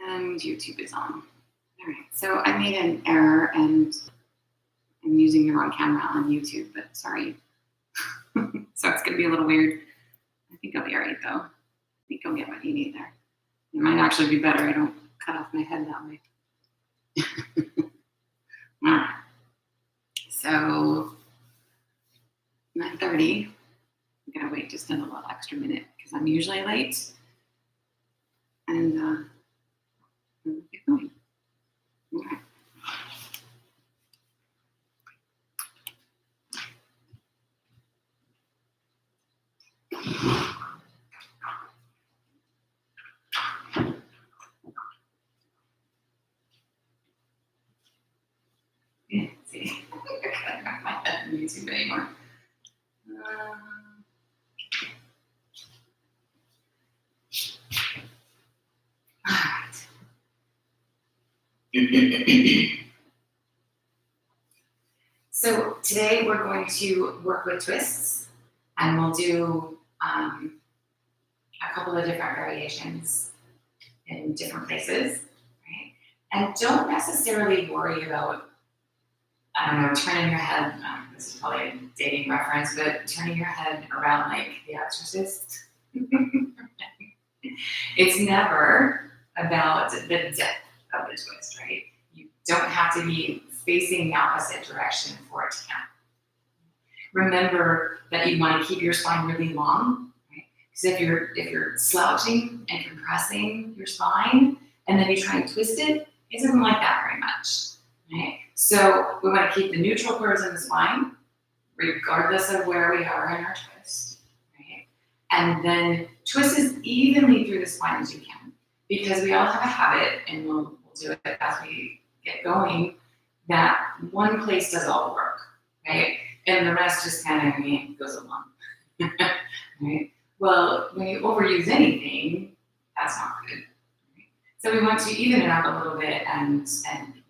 And YouTube is on. All right, so I made an error and I'm using the wrong camera on YouTube, but sorry. So it's gonna be a little weird. I think I'll be all right though. I think I'll get what you need there. It might actually be better I don't cut off my head that way. All right. So 9:30. I'm gonna wait just a little extra minute because I'm usually late. And we'll get going. All right. Yeah, see, I can't wrap my head in YouTube anymore. All right. So today we're going to work with twists, and we'll do a couple of different variations in different places, right? And don't necessarily worry about, I don't know, turning your head, this is probably a dating reference, but turning your head around like The Exorcist. It's never about the depth of the twist, right? You don't have to be facing the opposite direction for it to count. Remember that you want to keep your spine really long, right? Because if you're slouching and compressing your spine and then you try and twist it, it doesn't like that very much, right? So we want to keep the neutral curves in the spine, regardless of where we are in our twist, right? And then twist as evenly through the spine as you can, because we all have a habit, and we'll do it as we get going, that one place does all the work, right? And the rest just kind of goes along, right? Well, when you overuse anything, that's not good. Right? So we want to even it up a little bit and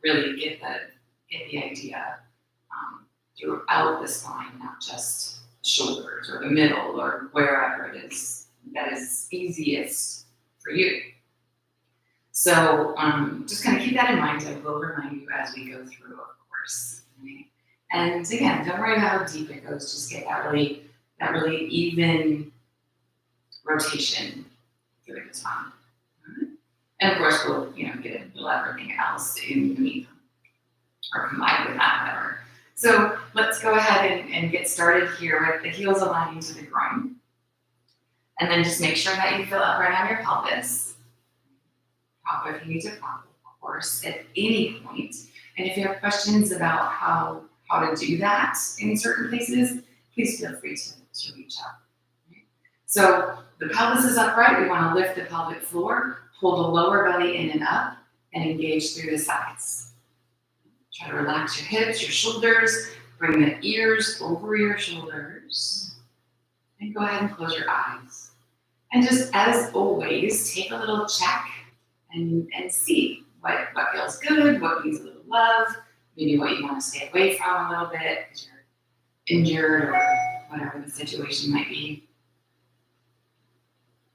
really get the idea throughout the spine, not just the shoulders or the middle or wherever it is that is easiest for you. So just kind of keep that in mind. I will remind you as we go through, of course. Right? And again, don't worry about how deep it goes. Just get that really even rotation through the spine. And of course, we'll get everything else in beneath or combined with that, whatever. So let's go ahead and get started here with the heels aligning to the groin. And then just make sure that you feel upright on your pelvis. Prop if you need to prop, of course, at any point. And if you have questions about how to do that in certain places, please feel free to reach out. Okay? So the pelvis is upright. We want to lift the pelvic floor, pull the lower belly in and up, and engage through the sides. Try to relax your hips, your shoulders, bring the ears over your shoulders, and go ahead and close your eyes. And just as always, take a little check and see what feels good, what needs a little love, maybe what you want to stay away from a little bit because you're injured or whatever the situation might be.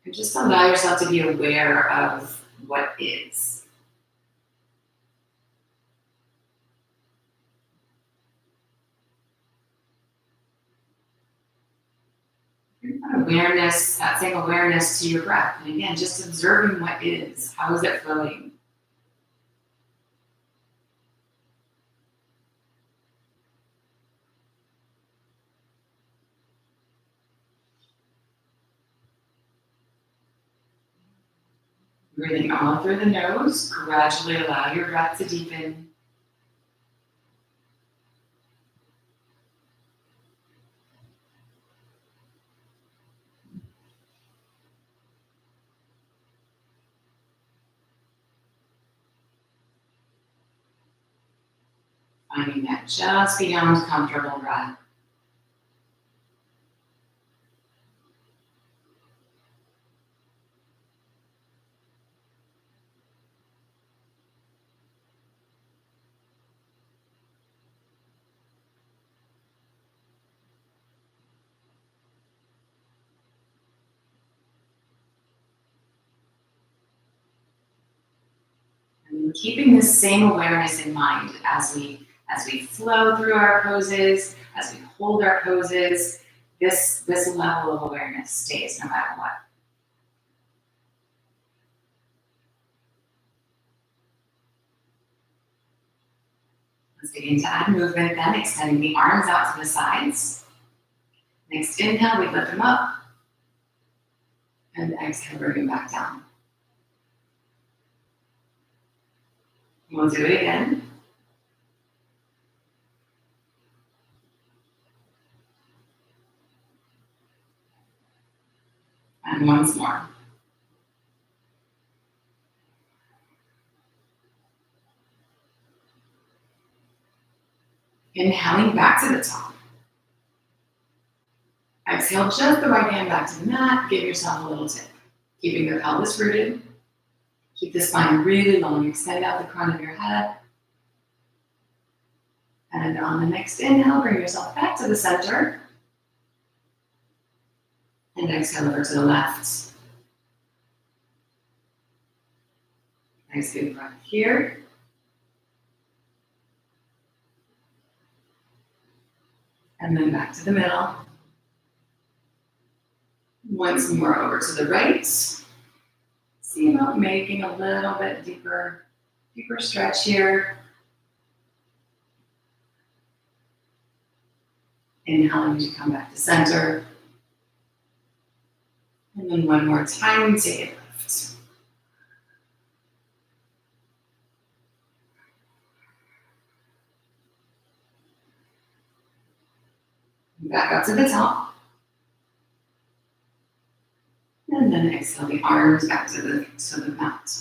And just allow yourself to be aware of what is. Awareness, that same awareness to your breath. And again, just observing what is. How is it flowing? Breathing all through the nose, gradually allow your breath to deepen. Finding that just beyond comfortable breath. And keeping the same awareness in mind as we flow through our poses, as we hold our poses, this level of awareness stays no matter what. Let's begin to add movement then, extending the arms out to the sides. Next inhale, we lift them up. And exhale, bring them back down. We'll do it again. And once more. Inhaling back to the top. Exhale, just the right hand back to the mat. Give yourself a little tip. Keeping the pelvis rooted. Keep the spine really long. Extend out the crown of your head. And on the next inhale, bring yourself back to the center. And exhale over to the left. Nice big breath here. And then back to the middle. Once more over to the right. See about making a little bit deeper stretch here. Inhaling to come back to center. And then one more time, take it left. Back up to the top. And then exhale the arms back to the mat.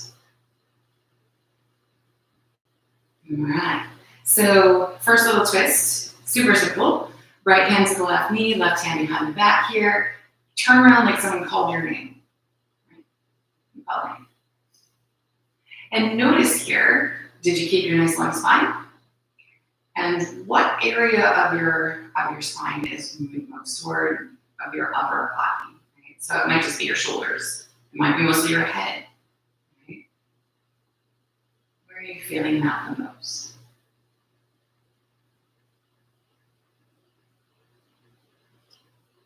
All right. So first little twist, super simple. Right hand to the left knee, left hand behind the back here. Turn around like someone called your name. Right? And notice here, did you keep your nice long spine? And what area of your spine is moving most toward of your upper body? Right? So it might just be your shoulders. It might be mostly your head. Right? Where are you feeling that the most?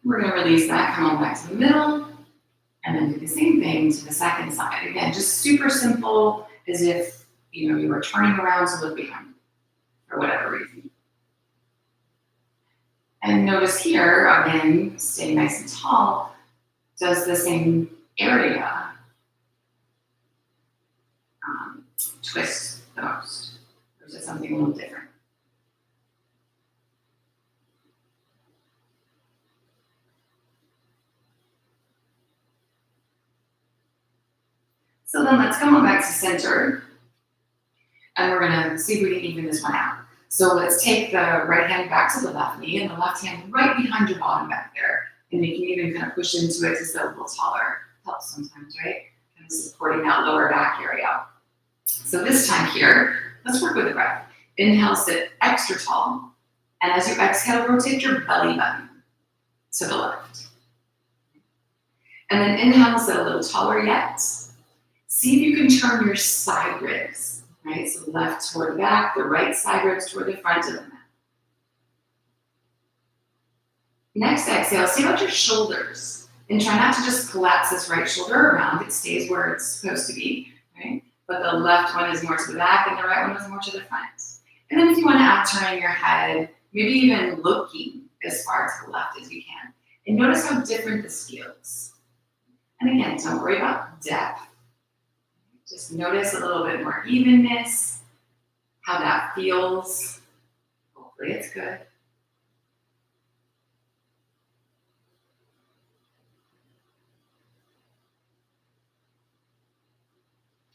We're going to release that, come on back to the middle, and then do the same thing to the second side. Again, just super simple, as if you were turning around to look behind you, for whatever reason. And notice here, again, stay nice and tall, does the same area twist the most? Or is it something a little different? So then let's come on back to center. And we're gonna see if we can even this one out. So let's take the right hand back to the left knee and the left hand right behind your bottom back there. And you can even kind of push into it to sit a little taller. Helps sometimes, right? Kind of supporting that lower back area. So this time here, let's work with the breath. Inhale, sit extra tall. And as you exhale, rotate your belly button to the left. And then inhale, sit a little taller yet. See if you can turn your side ribs, right? So the left toward the back, the right side ribs toward the front of the mat. Next exhale, see about your shoulders. And try not to just collapse this right shoulder around. It stays where it's supposed to be, right? But the left one is more to the back and the right one is more to the front. And then if you want to add turning your head, maybe even looking as far to the left as you can. And notice how different this feels. And again, don't worry about depth. Just notice a little bit more evenness, how that feels. Hopefully it's good.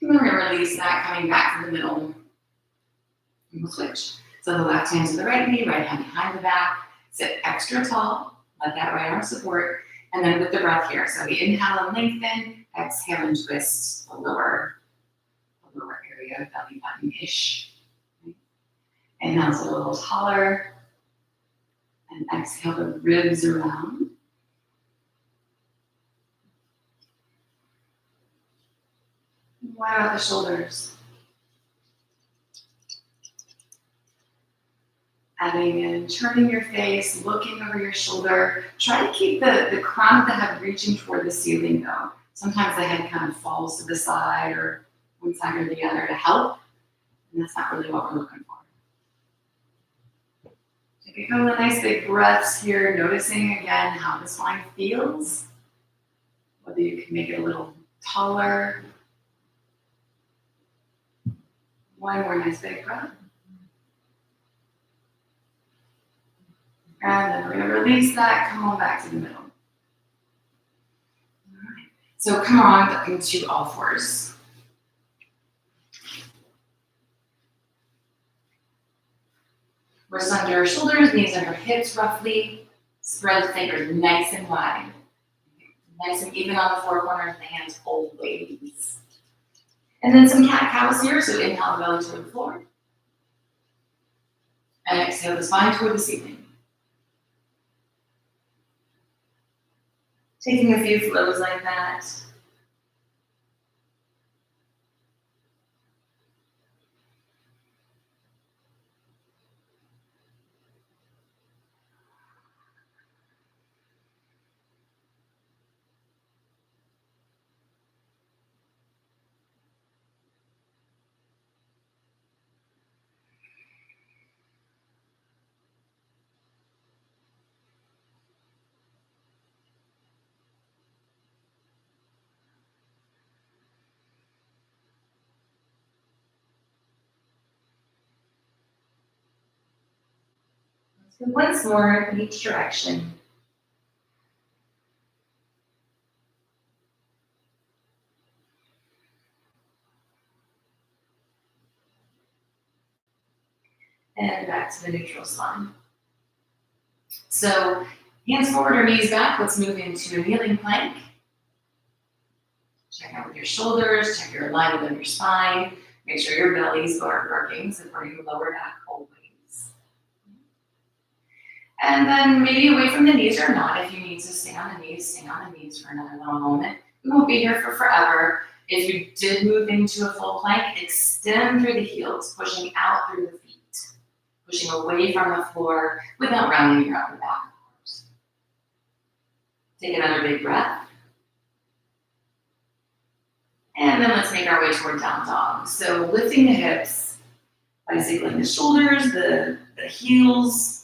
And then we're going to release that, coming back to the middle. And we'll switch. So the left hand to the right knee, right hand behind the back. Sit extra tall. Let that right arm support. And then with the breath here. So we inhale and lengthen. Exhale and twist the lower area, belly button-ish. Inhale a little taller. And exhale the ribs around. What about the shoulders? Adding in, turning your face, looking over your shoulder. Try to keep the crown of the head reaching toward the ceiling though. Sometimes the head kind of falls to the side or one side or the other to help. And that's not really what we're looking for. Take a couple of nice big breaths here, noticing again how the spine feels. Whether you can make it a little taller. One more nice big breath. And then we're going to release that, come on back to the middle. All right. So come on into all fours. Wrists under your shoulders, knees under hips roughly. Spread the fingers nice and wide. Nice and even on the four corners of the hands, always. And then some cat-cows here, so inhale the belly toward the floor. And exhale the spine toward the ceiling. Taking a few flows like that. So once more in each direction. And back to the neutral spine. So hands forward or knees back. Let's move into a kneeling plank. Check out with your shoulders, check your alignment of your spine. Make sure your bellies are working, supporting the lower back always. And then maybe away from the knees or not. If you need to stay on the knees, stay on the knees for another little moment. We won't be here for forever. If you did move into a full plank, extend through the heels, pushing out through the feet. Pushing away from the floor without rounding your upper back, of course. Take another big breath. And then let's make our way toward down dog. So lifting the hips, bicycling the shoulders, the heels.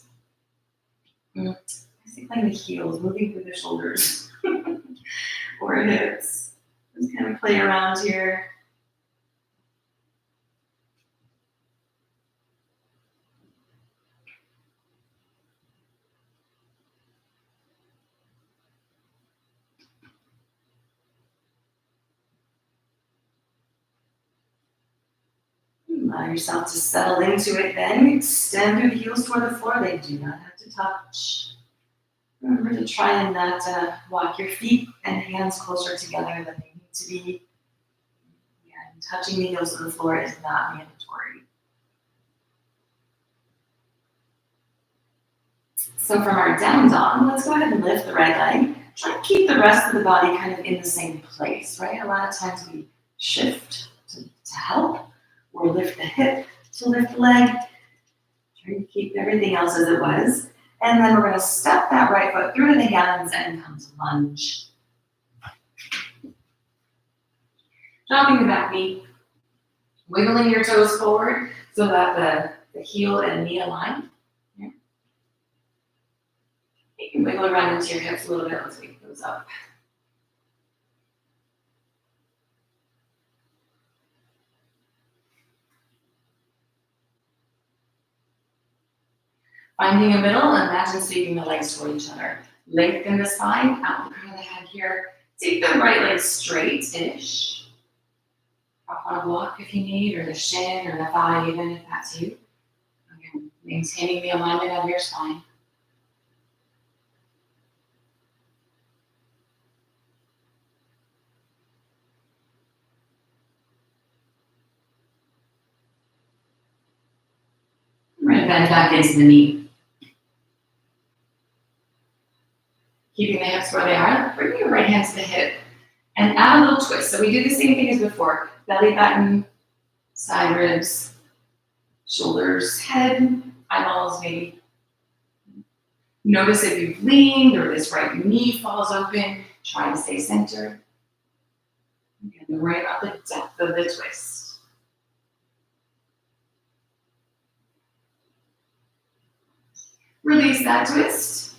Bicycling the heels, moving through the shoulders or hips. Just kind of play around here. Allow yourself to settle into it then. Extend your heels toward the floor. They do not have to touch. Remember to try and not walk your feet and hands closer together than they need to be. And touching the heels of the floor is not mandatory. So from our down dog, let's go ahead and lift the right leg. Try to keep the rest of the body kind of in the same place, right? A lot of times we shift to help, or lift the hip to lift the leg. Try to keep everything else as it was. And then we're going to step that right foot through to the hands and come to lunge. Dropping the back knee, wiggling your toes forward so that the heel and knee align. Here. You can wiggle around into your hips a little bit. Let's wake those up. Finding a middle, imagine sweeping the legs toward each other. Lengthen the spine, out the crown of the head here. Take the right leg straight-ish. Up on a block if you need, or the shin or the thigh, even if that's you. Again, maintaining the alignment of your spine. We're going to bend back into the knee. Keeping the hips where they are, bring your right hand to the hip and add a little twist. So we do the same thing as before. Belly button, side ribs, shoulders, head, eyeballs maybe. Notice if you've leaned or this right knee falls open, try to stay centered. Again, don't worry about the depth of the twist. Release that twist.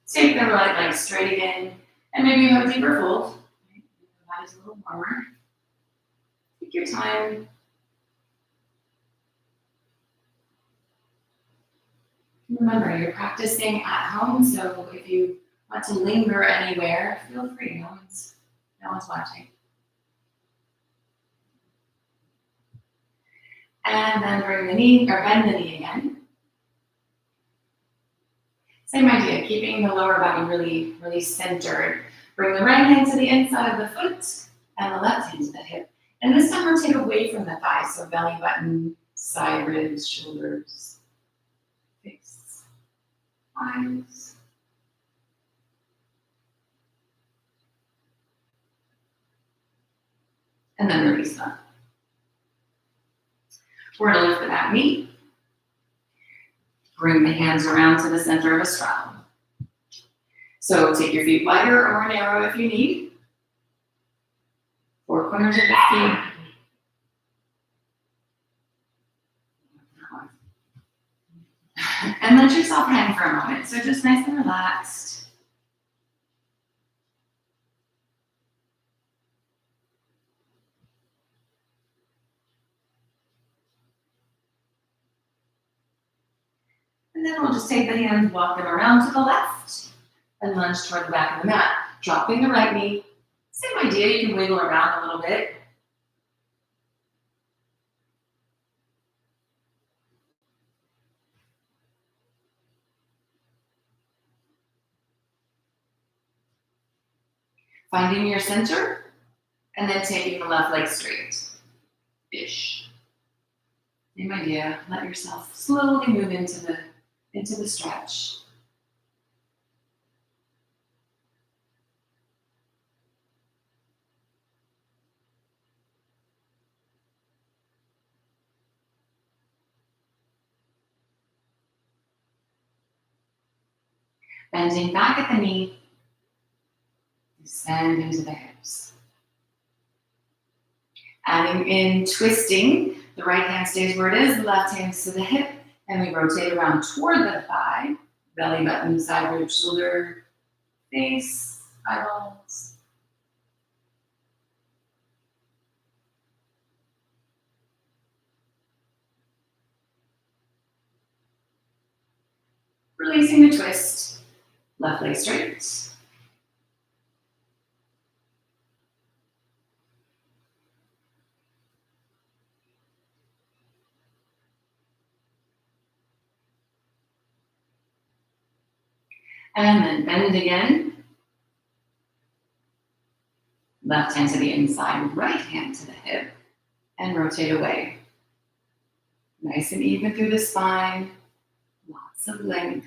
Take the right leg straight again, and maybe you have a deeper fold. That is a little warmer. Take your time. Remember, you're practicing at home, so if you want to linger anywhere, feel free. No one's watching. And then bring the knee, or bend the knee again. Same idea, keeping the lower body really, really centered. Bring the right hand to the inside of the foot and the left hand to the hip. And this time rotate away from the thigh, so belly button, side ribs, shoulders, face, eyes. And then release them. We're going to lift the back knee. Bring the hands around to the center of a straddle. So take your feet wider or narrow if you need. Four corners of the feet. And let yourself hang for a moment. So just nice and relaxed. And then we'll just take the hands, walk them around to the left, and lunge toward the back of the mat. Dropping the right knee. Same idea, you can wiggle around a little bit. Finding your center, and then taking the left leg straight. Ish. Same idea, let yourself slowly move into the stretch. Bending back at the knee, descend into the hips. Adding in twisting, the right hand stays where it is, the left hand to the hip, and we rotate around toward the thigh, belly button, side rib, shoulder, face, eyeballs. Releasing the twist, left leg straight. And then bend again. Left hand to the inside, right hand to the hip, and rotate away. Nice and even through the spine, lots of length.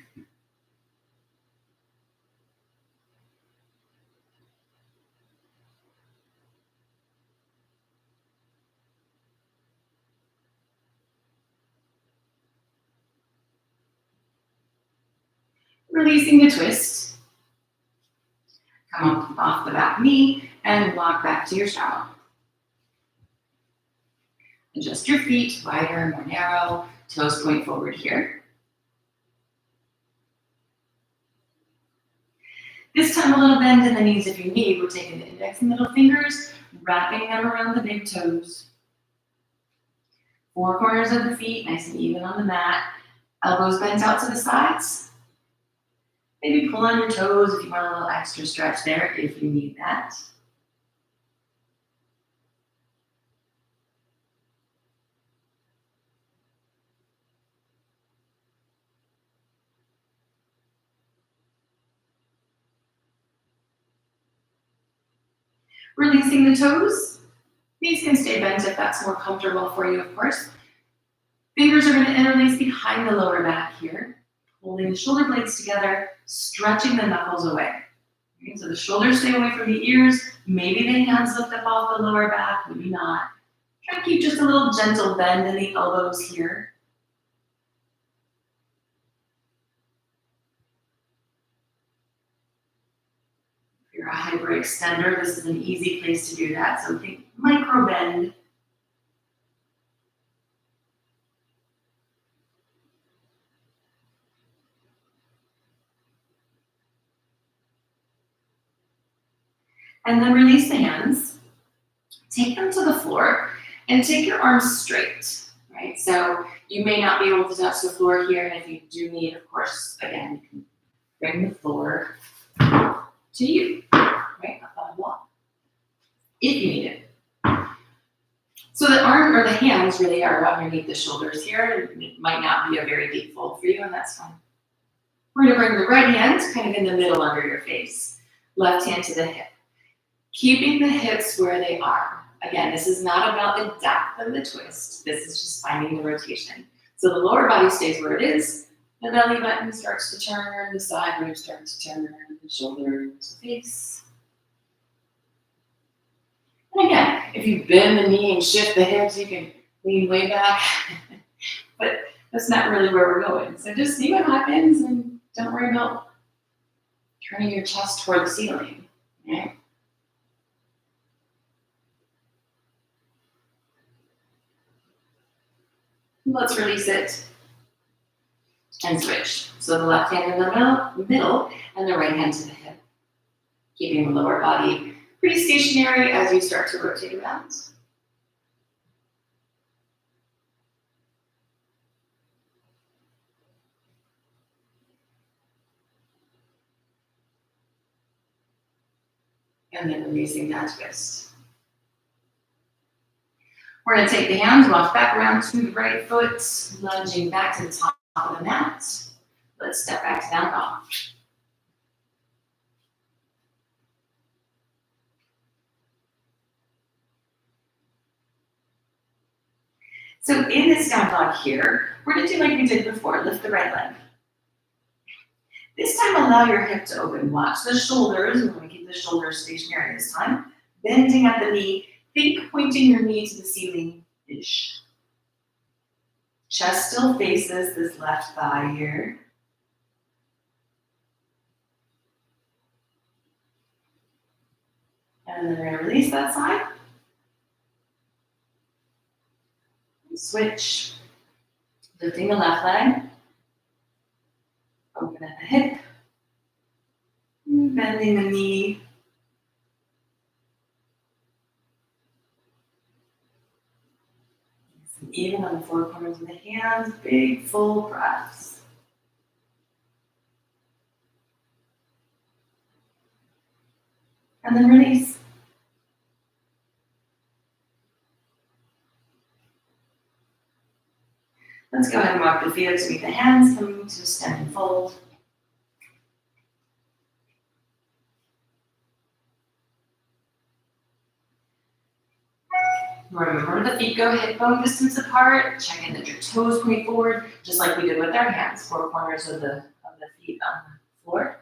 Releasing the twist. Come up off the back knee and walk back to your straddle. Adjust your feet, wider, more narrow, toes point forward here. This time a little bend in the knees if you need. We're taking the index and middle fingers, wrapping them around the big toes. Four corners of the feet, nice and even on the mat. Elbows bent out to the sides. Maybe pull on your toes if you want a little extra stretch there, if you need that. Releasing the toes. Knees can stay bent if that's more comfortable for you, of course. Fingers are going to interlace behind the lower back here, holding the shoulder blades together, stretching the knuckles away. Okay, so the shoulders stay away from the ears. Maybe the hands lift up off the lower back, maybe not. Try to keep just a little gentle bend in the elbows here. a hyperextender, this is an easy place to do that. So think micro bend. And then release the hands. Take them to the floor and take your arms straight, right? So you may not be able to touch the floor here. And if you do need, of course, again, you can bring the floor to you, right? Up on the wall, if you need it. So the arm or the hands really are underneath the shoulders here. It might not be a very deep fold for you, and that's fine. We're gonna bring the right hand kind of in the middle under your face. Left hand to the hip. Keeping the hips where they are. Again, this is not about the depth of the twist. This is just finding the rotation. So the lower body stays where it is. The belly button starts to turn. The side ribs start to turn. The shoulders, face. And again, if you bend the knee and shift the hips, you can lean way back. But that's not really where we're going. So just see what happens and don't worry about turning your chest toward the ceiling. Okay? Let's release it and switch. So the left hand in the middle and the right hand to the hip. Keeping the lower body pretty stationary as you start to rotate around. And then releasing that twist. We're going to take the hands, walk back around to the right foot, lunging back to the top of the mat. Let's step back to down dog. So in this down dog here, we're going to do like we did before. Lift the right leg. This time, allow your hip to open. Watch the shoulders. We're going to keep the shoulders stationary this time. Bending at the knee. Think pointing your knee to the ceiling-ish. Chest still faces this left thigh here. And then we're going to release that side. Switch. Lifting the left leg. Open at the hip. Bending the knee. Even on the four corners of the hands, big full breaths. And then release. Let's go ahead and walk the feet up to meet the hands, coming to stand and fold. Remember the feet go hip bone distance apart. Check in that your toes point forward, just like we did with our hands. Four corners of the feet on the floor.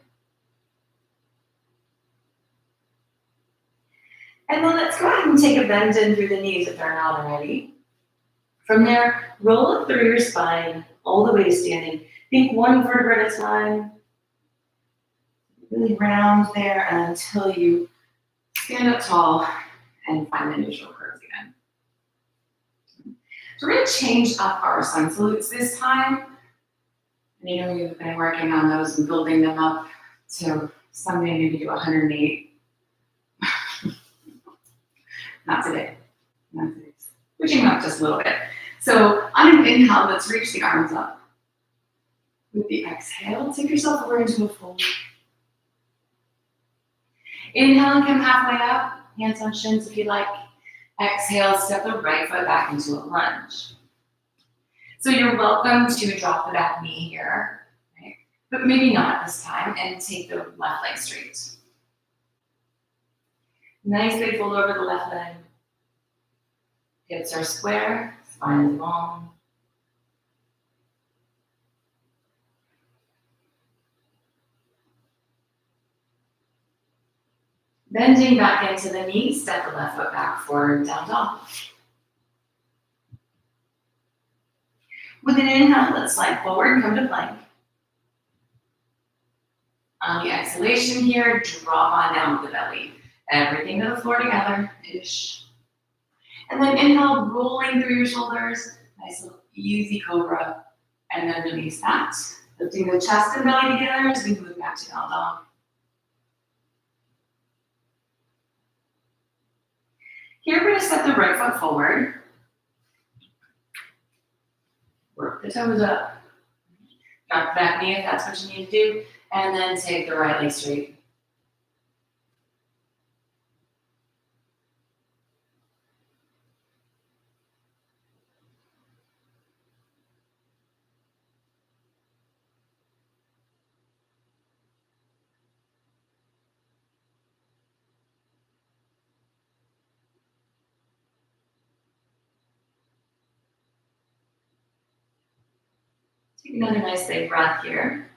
And then let's go ahead and take a bend in through the knees if they're not already. From there, roll up through your spine all the way to standing. Think one vertebra at a time. Really round there until you stand up tall and find the neutral curves again. So we're going to change up our sun salutes this time. And you know, we've been working on those and building them up to someday maybe do 108. Not today. Not today. Switching up just a little bit. So on an inhale, let's reach the arms up. With the exhale, take yourself over into a fold. Inhale and come halfway up. Hands on shins if you like. Exhale, step the right foot back into a lunge. So you're welcome to drop the back knee here, right? But maybe not this time, and take the left leg straight. Nice big fold over the left leg. Hips are square, spine is long. Bending back into the knees, step the left foot back forward, down dog. With an inhale, let's slide forward and come to plank. On the exhalation here, drop on down with the belly. Everything to the floor together, ish. And then inhale, rolling through your shoulders. Nice little easy cobra. And then release that. Lifting the chest and belly together as we move back to down dog. Here we're going to step the right foot forward. Work the toes up. Drop the back knee if that's what you need to do. And then take the right leg straight. Take another nice big breath here.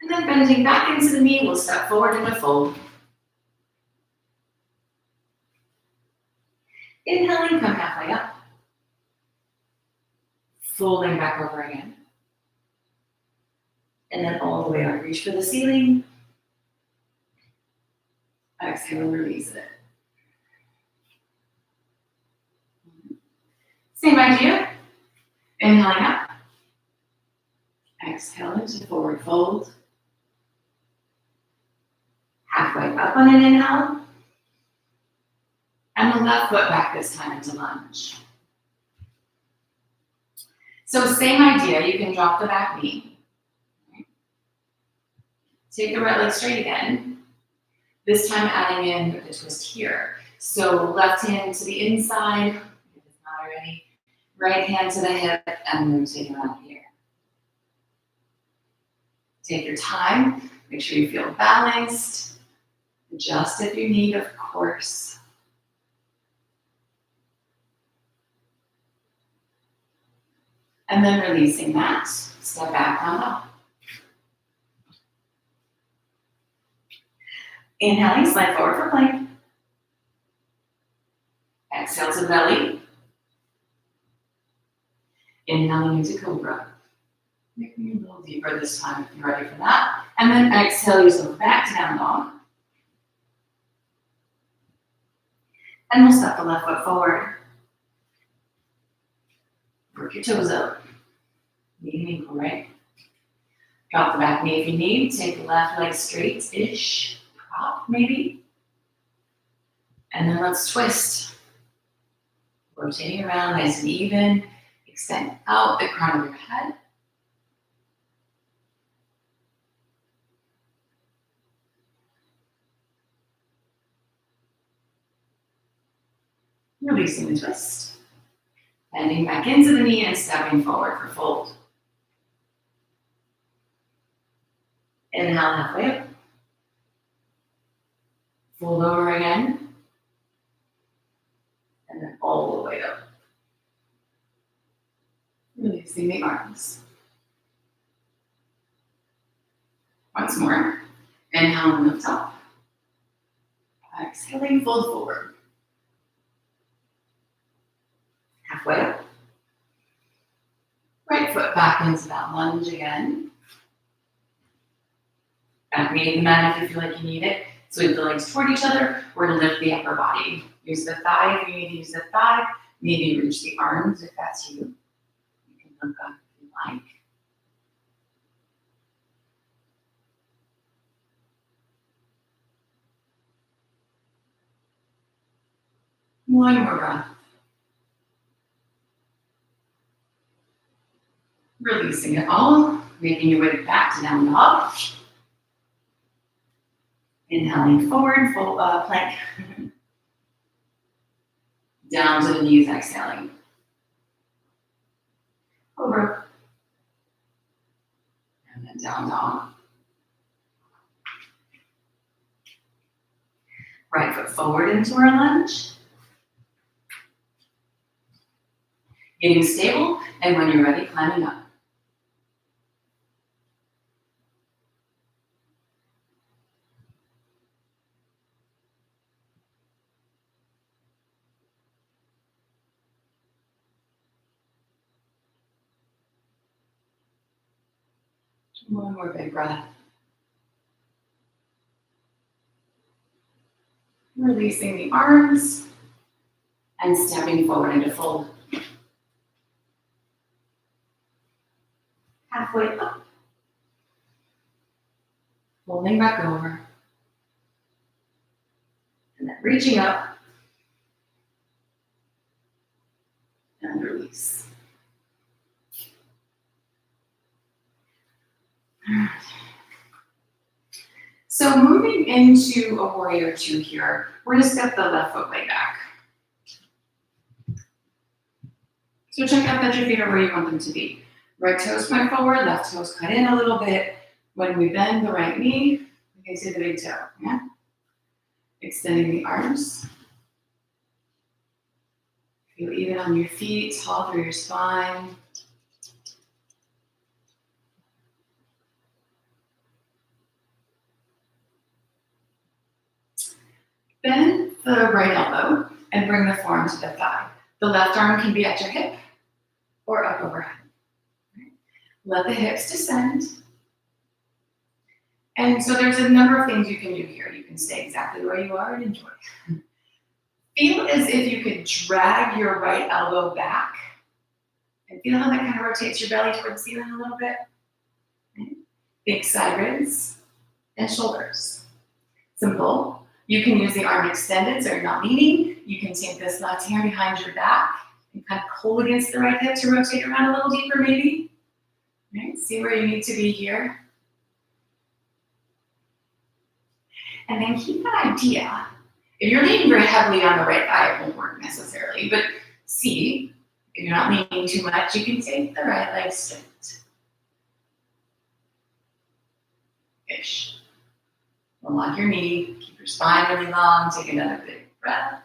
And then bending back into the knee, we'll step forward into fold. Inhaling, come halfway up. Folding back over again. And then all the way up, reach for the ceiling. Exhale and release it. Same idea. Inhaling up. Exhale into forward fold. Halfway up on an inhale. And the left foot back this time into lunge. So same idea, you can drop the back knee. Take the right leg straight again. This time adding in the twist here. So left hand to the inside, if it's not already. Right hand to the hip, and then take it around here. Take your time, make sure you feel balanced. Adjust if you need, of course. And then releasing that, step back down dog. Inhaling, slide forward for plank. Exhale to belly. Inhaling into cobra. Making it a little deeper this time if you're ready for that. And then exhale yourself back to down dog. And we'll step the left foot forward. Work your toes up. Knee and ankle, right? Drop the back knee if you need. Take the left leg straight-ish. Prop, maybe. And then let's twist. Rotating around nice and even. Extend out the crown of your head. Releasing the twist. Bending back into the knee and stepping forward for fold. Inhale halfway up. Fold over again. And then all the way up. Releasing the arms. Once more. Inhale and lift up. Exhaling, fold forward. Halfway up. Right foot back into that lunge again. Back knee to the mat if you feel like you need it. Sweep the legs toward each other. We're going to lift the upper body. Use the thigh if you need to use the thigh. Maybe reach the arms if that's you. You can look up if you like. One more breath. Releasing it all. Making your way back to down dog. Inhaling forward, full plank. Down to the knees, exhaling. Over. And then down dog. Right foot forward into our lunge. Getting stable, and when you're ready, climbing up. One more big breath. Releasing the arms and stepping forward into fold. Halfway up. Folding back over. And then reaching up. And release. All right. So moving into a warrior two here, we're going to step the left foot way back. So check out that your feet are where you want them to be. Right toes point forward, left toes cut in a little bit. When we bend the right knee, we can see the big toe. Yeah? Extending the arms. Feel even on your feet, tall through your spine. Bend the right elbow and bring the forearm to the thigh. The left arm can be at your hip or up overhead. Let the hips descend. And so there's a number of things you can do here. You can stay exactly where you are and enjoy. Feel as if you could drag your right elbow back. And feel how that kind of rotates your belly towards the ceiling a little bit. Think side ribs and shoulders. Simple. You can use the arm extended so you're not leaning. You can take this left hand behind your back and kind of pull against the right hip to rotate around a little deeper maybe. Right? See where you need to be here. And then keep that idea. If you're leaning very heavily on the right thigh, it won't work necessarily, but see, if you're not leaning too much, you can take the right leg straight. Ish. Unlock your knee, keep your spine really long, take another big breath.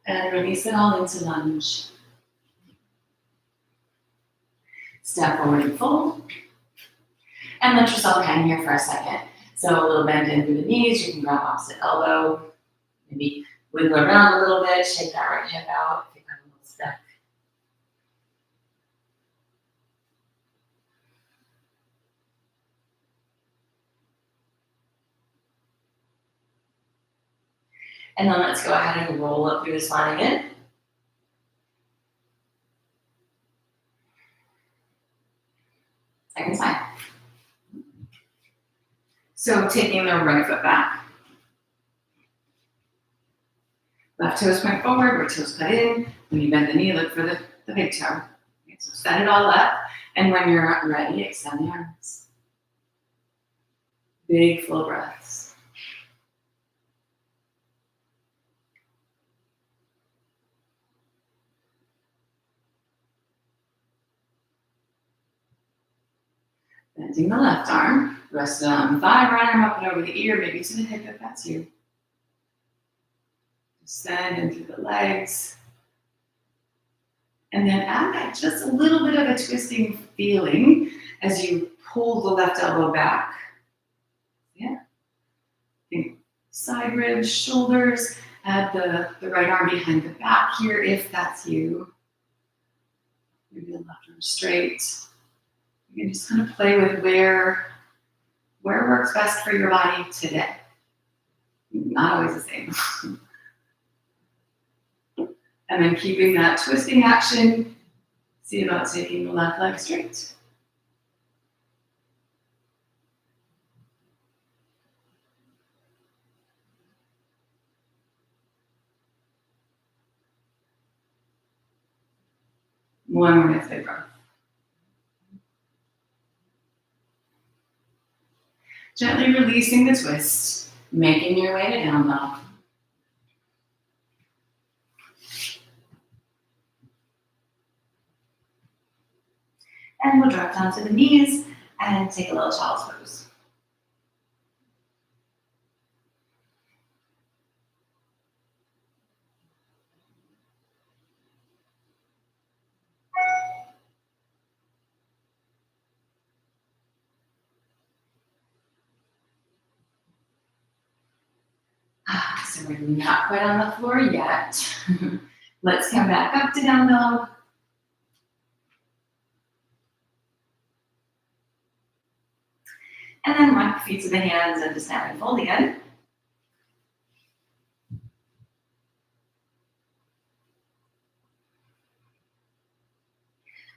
And release it all into lunge. Step forward and fold. And let yourself hang here for a second. So a little bend in through the knees, you can grab opposite elbow, maybe wiggle around a little bit, shake that right hip out if you got a little stuck. And then let's go ahead and roll up through the spine again. Second side. So taking the right foot back. Left toes point forward, right toes cut in. When you bend the knee, look for the big toe. Okay, so set it all up. And when you're ready, extend the arms. Big full breaths. Bending the left arm, rest it on the thigh, right arm up and over the ear, maybe to the hip if that's you. Descend in through the legs. And then add that just a little bit of a twisting feeling as you pull the left elbow back. Yeah. Think side ribs, shoulders. Add the right arm behind the back here if that's you. Maybe the left arm straight. You can just kind of play with where works best for your body today. Not always the same. And then keeping that twisting action, see about taking the left leg straight. One more nice big breath. Gently releasing the twist, making your way to down dog. And we'll drop down to the knees and take a little child's pose. So we're not quite on the floor yet. Let's come back up to down dog. And then rock feet to the hands and just snap and fold again.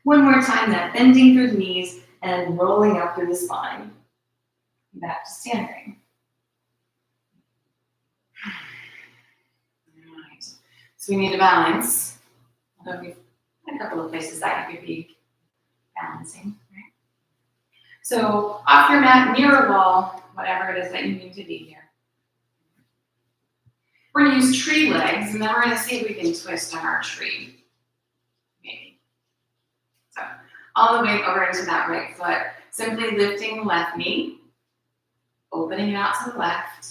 One more time, that bending through the knees and rolling up through the spine. Back to standing. All right. So we need to balance. Although we've a couple of places that you could be balancing. Right? So off your mat, near a wall, whatever it is that you need to be here. We're going to use tree legs, and then we're going to see if we can twist on our tree. Maybe. So all the way over into that right foot. Simply lifting the left knee, opening it out to the left,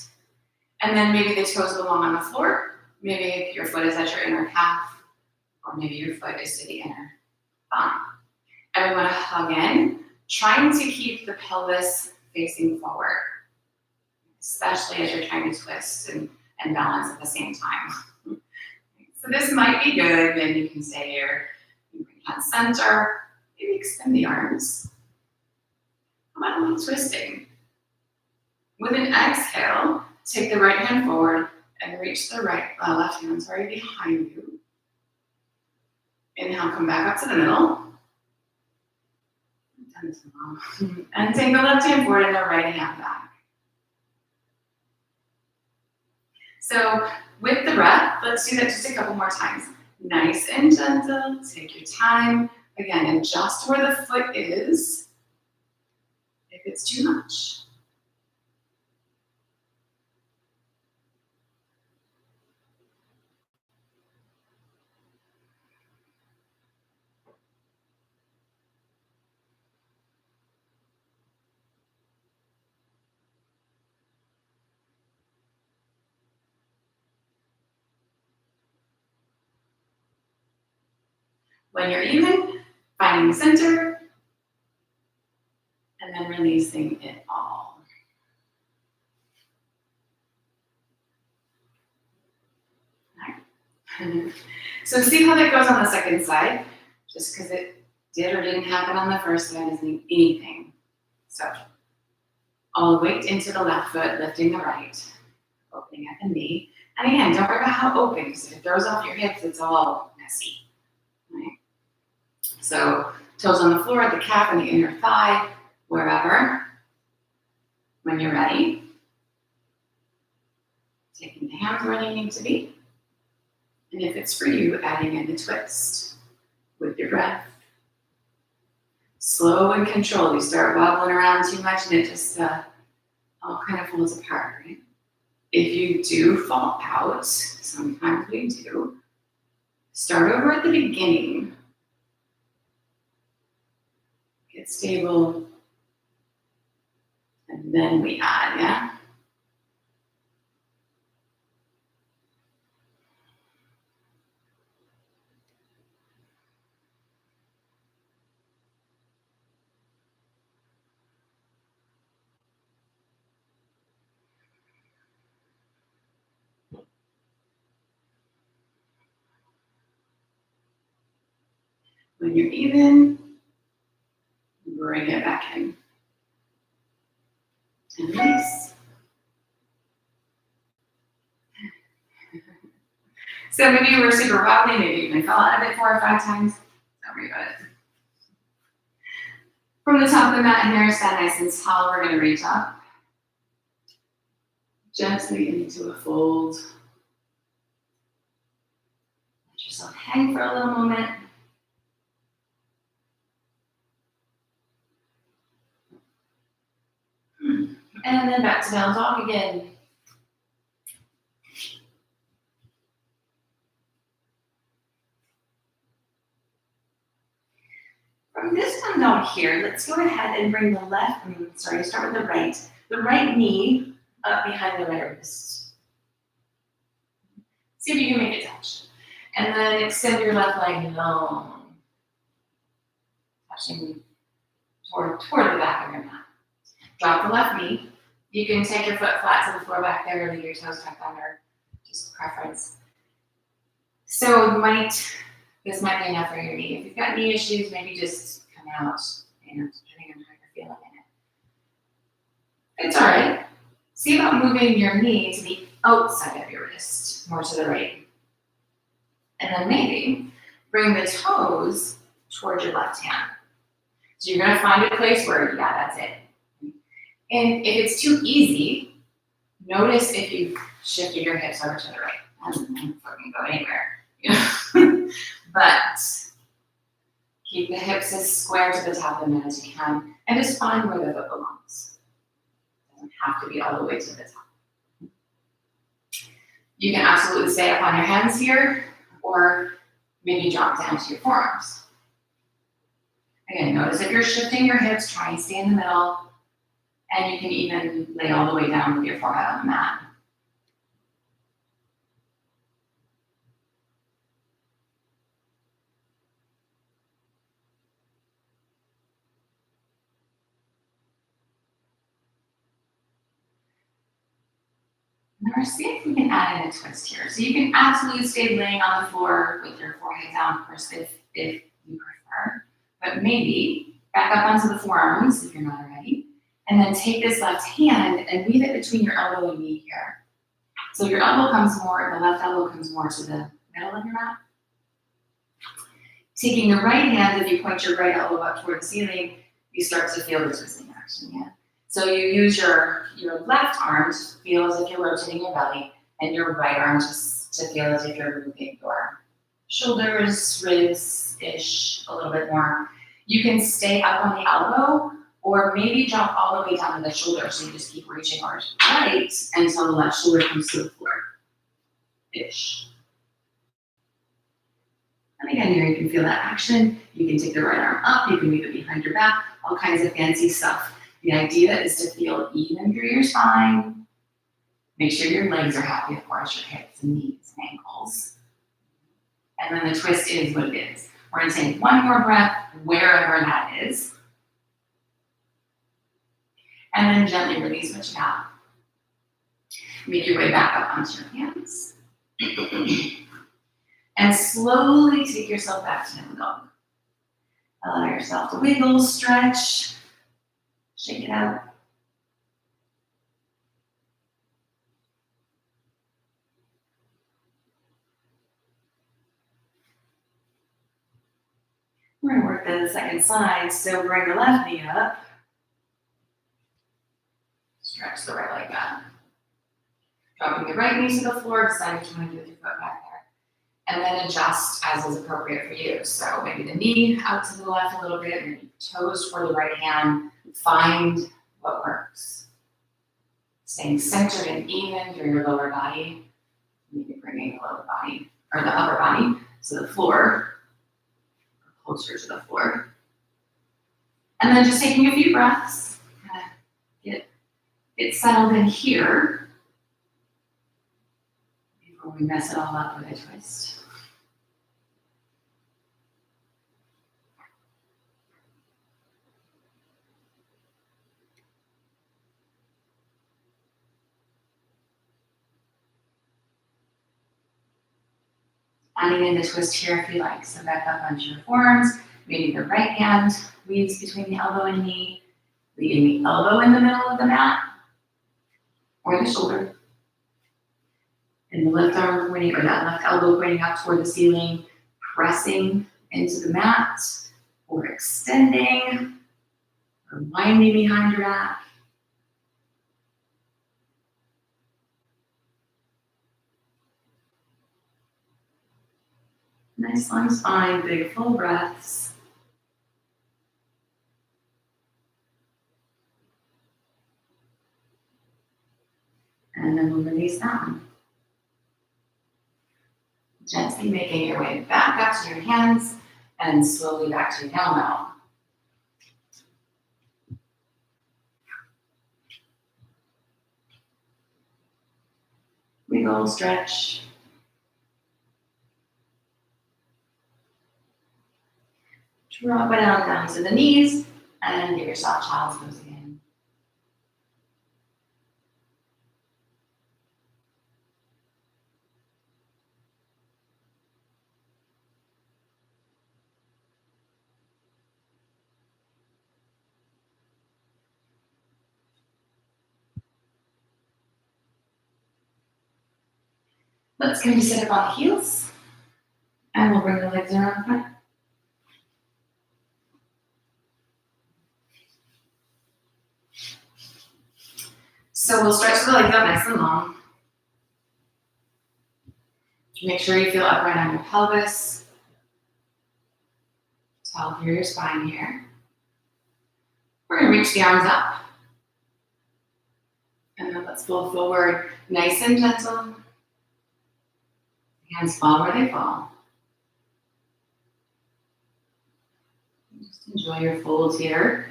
and then maybe the toes belong on the floor. Maybe your foot is at your inner calf, or maybe your foot is to the inner thumb. And we want to hug in, trying to keep the pelvis facing forward, especially as you're trying to twist and balance at the same time. So this might be good, and you can stay here. You bring it on center, maybe extend the arms. How about a little twisting? With an exhale, take the right hand forward and reach the left hand, behind you. Inhale, come back up to the middle. And take the left hand forward and the right hand back. So with the breath, let's do that just a couple more times. Nice and gentle, take your time. Again, adjust where the foot is if it's too much. When you're even, finding the center, and then releasing it all. All right. So see how that goes on the second side. Just because it did or didn't happen on the first side doesn't mean anything. So all weight into the left foot, lifting the right, opening at the knee. And again, don't worry about how open, because if it throws off your hips, it's all messy. Right? So toes on the floor, the calf and the inner thigh, wherever. When you're ready, taking the hands where they need to be. And if it's for you, adding in the twist with your breath. Slow and controlled. You start wobbling around too much and it just all kind of falls apart, right? If you do fall out, sometimes we do, start over at the beginning. Get stable. And then we add, yeah? When you're even, bring it back in. And release. So maybe you were super wobbly, maybe you even fell out of it 4 or 5 times. Don't worry about it. From the top of the mat here, stand nice and tall. We're going to reach up. Gently into a fold. Let yourself hang for a little moment. And then back to down dog again. From this down dog here, let's go ahead and bring the start with the right. The right knee up behind the right wrist. See if you can make it touch. And then extend your left leg long. Touching toward the back of your mat. Drop the left knee. You can take your foot flat to the floor back there, or leave your toes tucked under, just preference. So this might be enough for your knee. If you've got knee issues, maybe just come out, depending on how you're feeling in it. See about moving your knee to the outside of your wrist, more to the right. And then maybe bring the toes towards your left hand. So you're gonna find a place where, yeah, that's it. And if it's too easy, notice if you've shifted your hips over to the right. I don't fucking go anywhere. You know? But keep the hips as square to the top of the mat as you can, and just find where the foot belongs. It doesn't have to be all the way to the top. You can absolutely stay up on your hands here, or maybe drop down to your forearms. Again, notice if you're shifting your hips, try and stay in the middle, and you can even lay all the way down with your forehead on the mat. Now see if we can add in a twist here. So you can absolutely stay laying on the floor with your forehead down, of course, if you prefer. But maybe back up onto the forearms if you're not already. And then take this left hand and weave it between your elbow and knee here. So your elbow comes more, the left elbow comes more to the middle of your mat. Taking the right hand, if you point your right elbow up toward the ceiling, you start to feel the twisting action, yeah? So you use your left arm to feel as if you're rotating your belly, and your right arm just to feel as if you're moving your shoulders, ribs-ish, a little bit more. You can stay up on the elbow, or maybe drop all the way down to the shoulder, so you just keep reaching arms right until the left shoulder comes to the floor, ish. And again, here you can feel that action. You can take the right arm up, you can move it behind your back, all kinds of fancy stuff. The idea is to feel even through your spine. Make sure your legs are happy, of course, your hips and knees and ankles. And then the twist is what it is. We're gonna take one more breath wherever that is. And then gently release what you have. Make your way back up onto your hands. And slowly take yourself back to down dog. Allow yourself to wiggle, stretch, shake it out. We're going to work the second side, so bring the left knee up. Stretch the right leg back. Dropping the right knee to the floor, decide what you want to do with your foot back there. And then adjust as is appropriate for you. So maybe the knee out to the left a little bit, maybe toes toward the right hand. Find what works. Staying centered and even through your lower body. Maybe bringing the lower body, or the upper body, to the floor, or closer to the floor. And then just taking a few breaths, kind of get settled in here before we mess it all up with a twist. Adding in the twist here if you like. So back up onto your forearms, maybe the right hand weaves between the elbow and knee, leaving the elbow in the middle of the mat, or the shoulder. And the left arm pointing, or that left elbow pointing up toward the ceiling, pressing into the mat, or extending, or winding behind your back. Nice long spine, big full breaths. And then we'll release that one. Gently making your way back up to your hands and slowly back to your down dog. Wiggle, stretch. Drop it down to the knees and give yourself child's pose again. Let's come to sit up on the heels. And we'll bring the legs around front. So we'll stretch the legs out nice and long. Make sure you feel upright on your pelvis. Tall through your spine here. We're going to reach the arms up. And then let's fold forward nice and gentle. Hands fall where they fall. Just enjoy your folds here.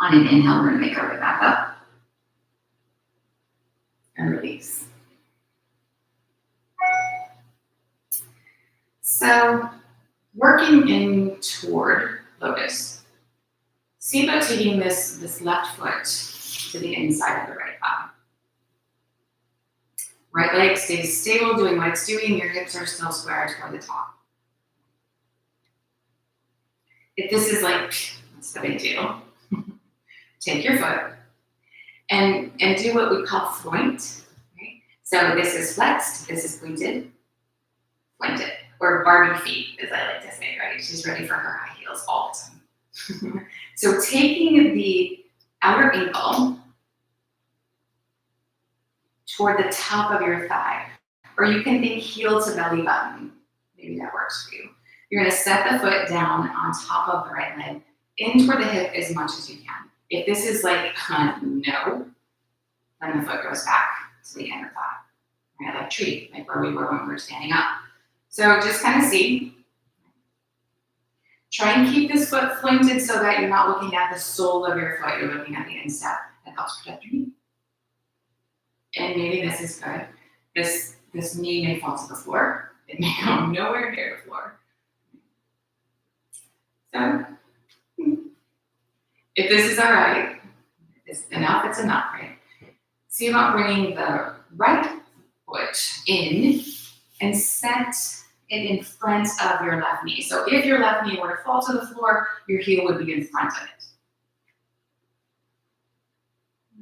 On an inhale, we're going to make our way back up. And release. So, working in toward lotus. See about taking this left foot to the inside of the right thigh. Right leg stays stable, doing what it's doing. Your hips are still square toward the top. If this is like, what's the big deal? Take your foot and do what we call floint. Right? So this is flexed, this is pointed, pointed, or Barbie feet, as I like to say, right? She's ready for her high heels all the time. So taking the outer ankle toward the top of your thigh, or you can think heel to belly button. Maybe that works for you. You're going to set the foot down on top of the right leg, in toward the hip as much as you can. If this is like, no, then the foot goes back to the inner thigh, right? Like tree, like where we were when we were standing up. So just kind of see. Try and keep this foot flointed so that you're not looking at the sole of your foot, you're looking at the instep. That helps protect your knee. And maybe this is good. This knee may fall to the floor. It may go nowhere near the floor. So, if this is all right, it's enough, right? See about bringing the right foot in and set it in front of your left knee. So if your left knee were to fall to the floor, your heel would be in front of it.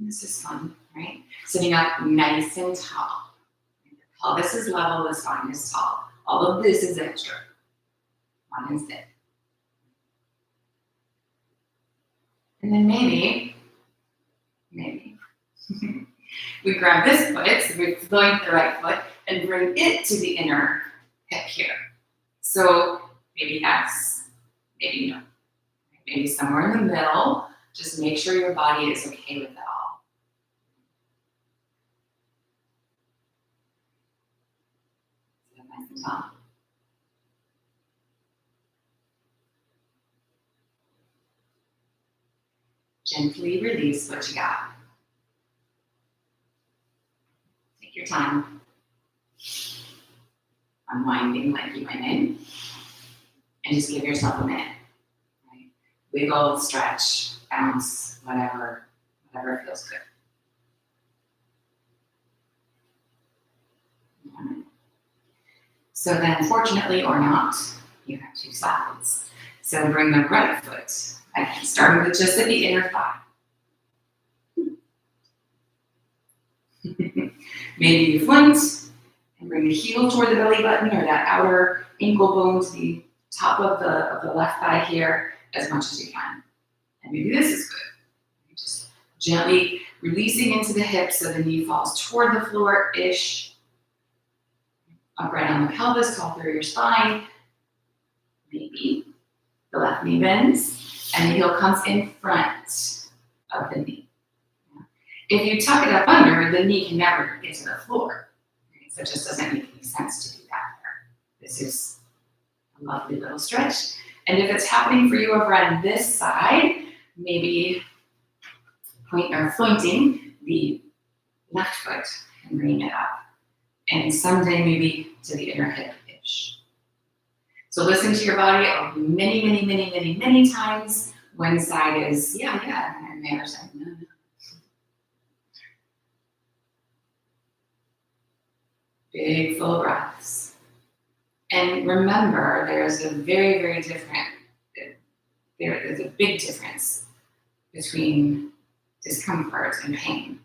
This is fun, right? Sitting up nice and tall. The pelvis is level, the spine is tall. All of this is extra. One and sit. And then maybe, we grab this foot, so we float the right foot, and bring it to the inner hip here. So maybe yes, maybe no. Maybe somewhere in the middle, just make sure your body is okay with that all. So nice and tall. Gently release what you got. Take your time. Unwinding like you went in. And just give yourself a minute. Right? Wiggle, stretch, bounce, whatever feels good. So then, fortunately or not, you have two sides. So bring the right foot. Again, starting with just at the inner thigh. Maybe you flint and bring the heel toward the belly button or that outer ankle bone to the top of the left thigh here as much as you can. And maybe this is good. Just gently releasing into the hips so the knee falls toward the floor-ish. Upright on the pelvis, tall through your spine. Maybe the left knee bends. And the heel comes in front of the knee. If you tuck it up under, the knee can never get to the floor. Okay? So it just doesn't make any sense to do that there. This is a lovely little stretch. And if it's happening for you over on this side, maybe flointing the left foot and bringing it up. And someday maybe to the inner hip-ish. So listen to your body many times. One side is, yeah, and the other side, no. Big full breaths. And remember, there's a very, very different, there is a big difference between discomfort and pain.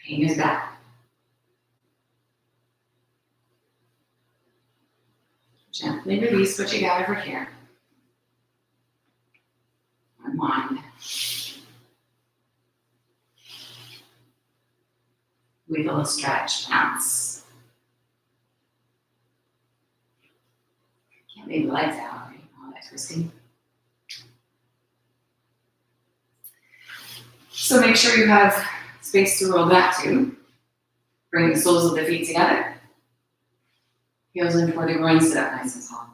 Pain is bad. Gently release what you got over here. Unwind. Wiggle, stretch, bounce. Can't leave the legs out, right? All that twisting. So make sure you have space to roll back to. Bring the soles of the feet together. Heels in toward the groin, sit up nice and tall.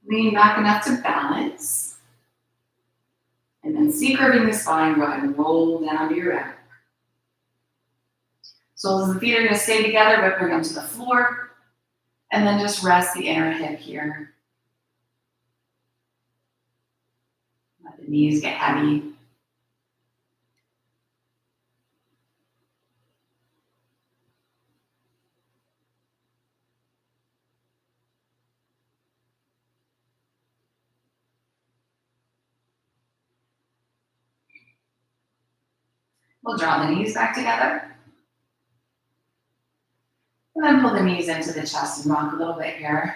Lean back enough to balance. And then C-curving the spine, go ahead and roll down to your back. Soles of the feet are going to stay together, but bring them to the floor. And then just rest the inner hip here. Let the knees get heavy. We'll draw the knees back together. And then pull the knees into the chest and rock a little bit here.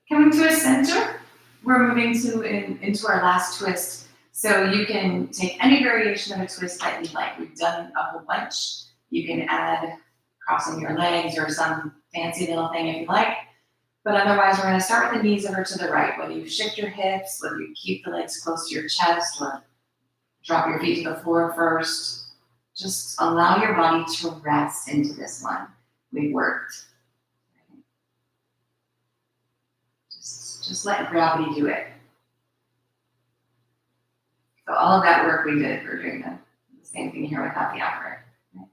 Coming to a center, we're moving into our last twist. So you can take any variation of a twist that you'd like. We've done a whole bunch. You can add crossing your legs or some fancy little thing if you like. But otherwise, we're going to start with the knees over to the right. Whether you shift your hips, whether you keep the legs close to your chest, or drop your feet to the floor first. Just allow your body to rest into this one. We've worked. Just let gravity do it. So all of that work we did, we're doing the same thing here without the effort. Right?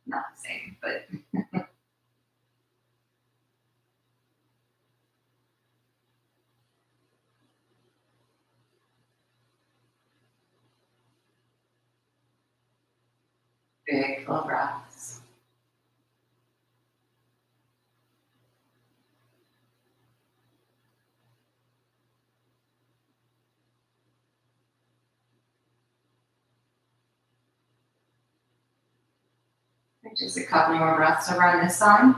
Not the same, but big full breaths. Just a couple more breaths over on this side.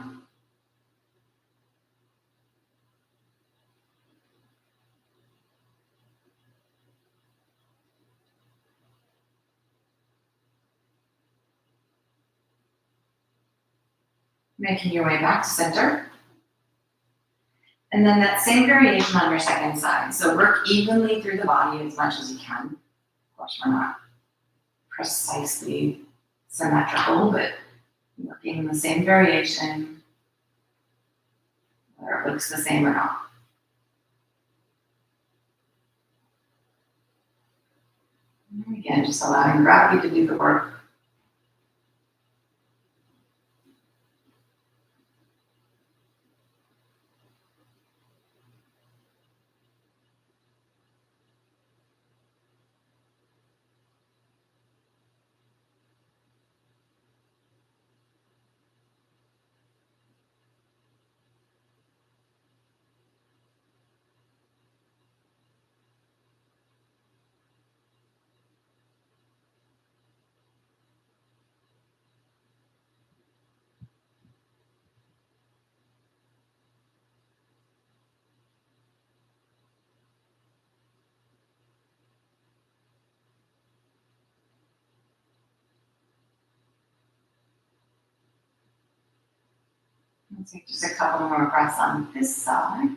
Making your way back to center. And then that same variation on your second side. So work evenly through the body as much as you can. Of course, we're not precisely symmetrical, but working the same variation, whether it looks the same or not. And again, just allowing gravity to do the work. Let's take just a couple more breaths on this side.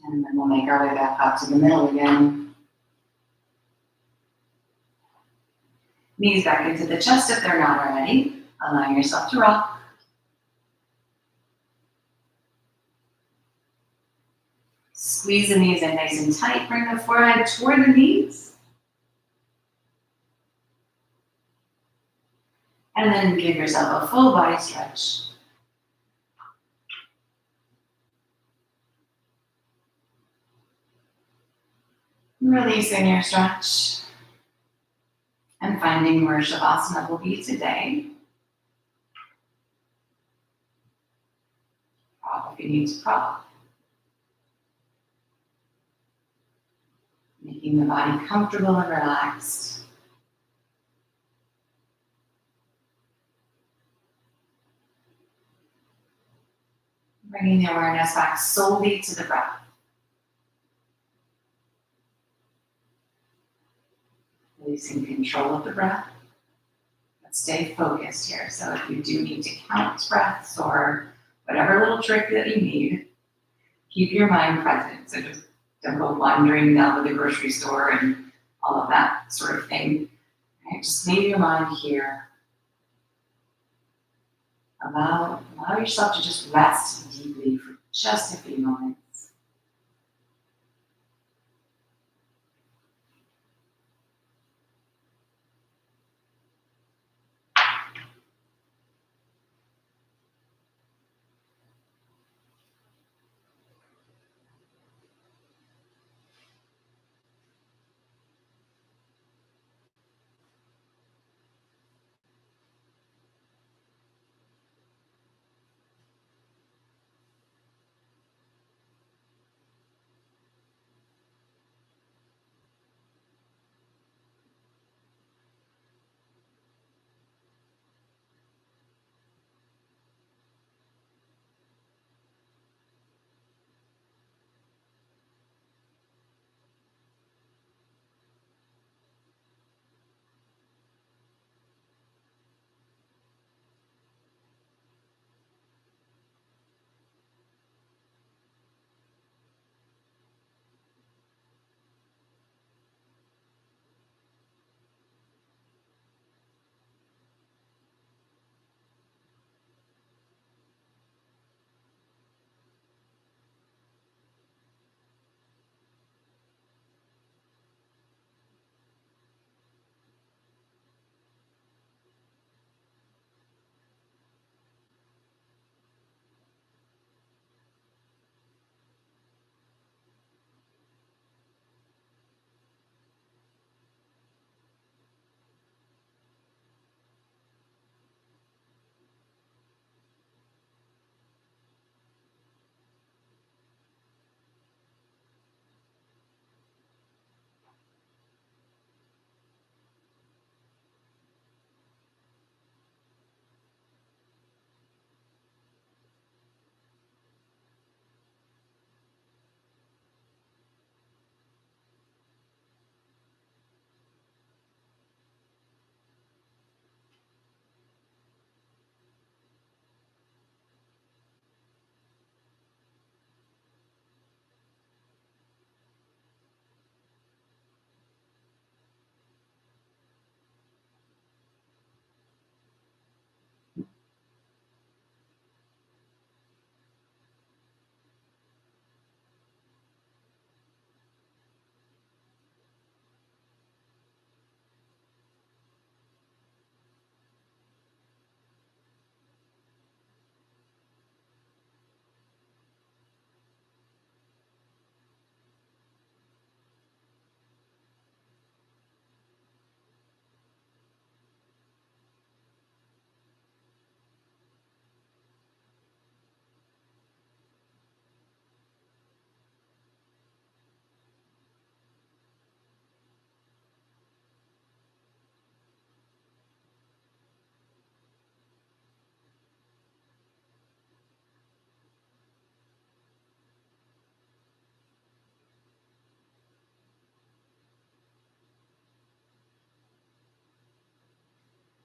And then we'll make our way back up to the middle again. Knees back into the chest if they're not already. Allowing yourself to rock. Squeeze the knees in nice and tight. Bring the forehead toward the knees. And then give yourself a full body stretch. Releasing your stretch. And finding where Shavasana will be today. Prop if you need to prop. Making the body comfortable and relaxed. Bringing the awareness back solely to the breath. Releasing control of the breath. But stay focused here. So if you do need to count breaths or whatever little trick that you need, keep your mind present. So just don't go wandering down to the grocery store and all of that sort of thing. Right? Just leave your mind here. Allow yourself to just rest deeply for just a few moments.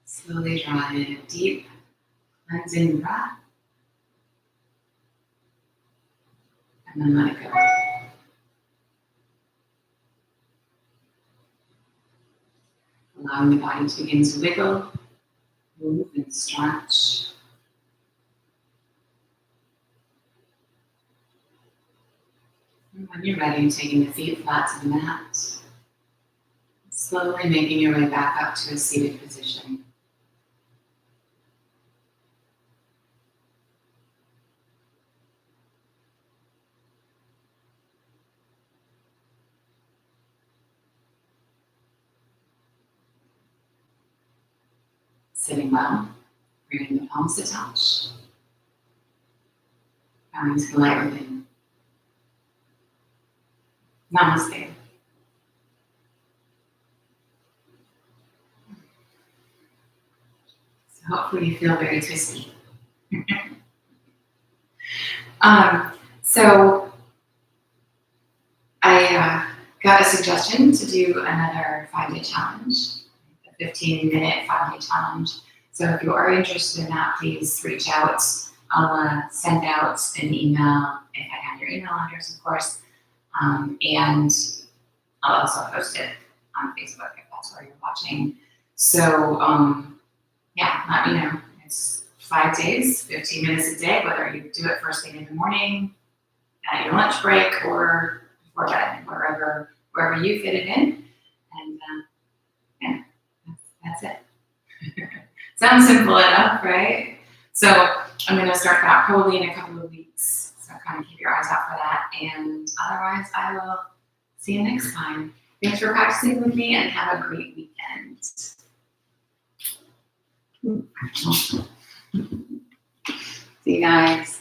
Slowly draw in a deep cleansing breath. And then let it go. Allow allowing the body to begin to wiggle, move, and stretch. And when you're ready, taking the feet flat to the mat, slowly making your way back up to a seated position. Sitting well, bringing the palms to touch, bowing to the light within. Namaste. So hopefully you feel very twisty. So I got a suggestion to do another 5-day challenge, a 15-minute 5-day challenge. So if you are interested in that, please reach out. I'll send out an email if I have your email address, of course, and I'll also post it on Facebook if that's where you're watching. So yeah, let me know. It's 5 days, 15 minutes a day, whether you do it first thing in the morning, at your lunch break, or before bed, wherever you fit it in. And yeah, that's it. Sounds simple enough, right? So I'm going to start that probably in a couple of weeks. So kind of keep your eyes out for that. And otherwise, I will see you next time. Thanks for practicing with me and have a great weekend. See you guys.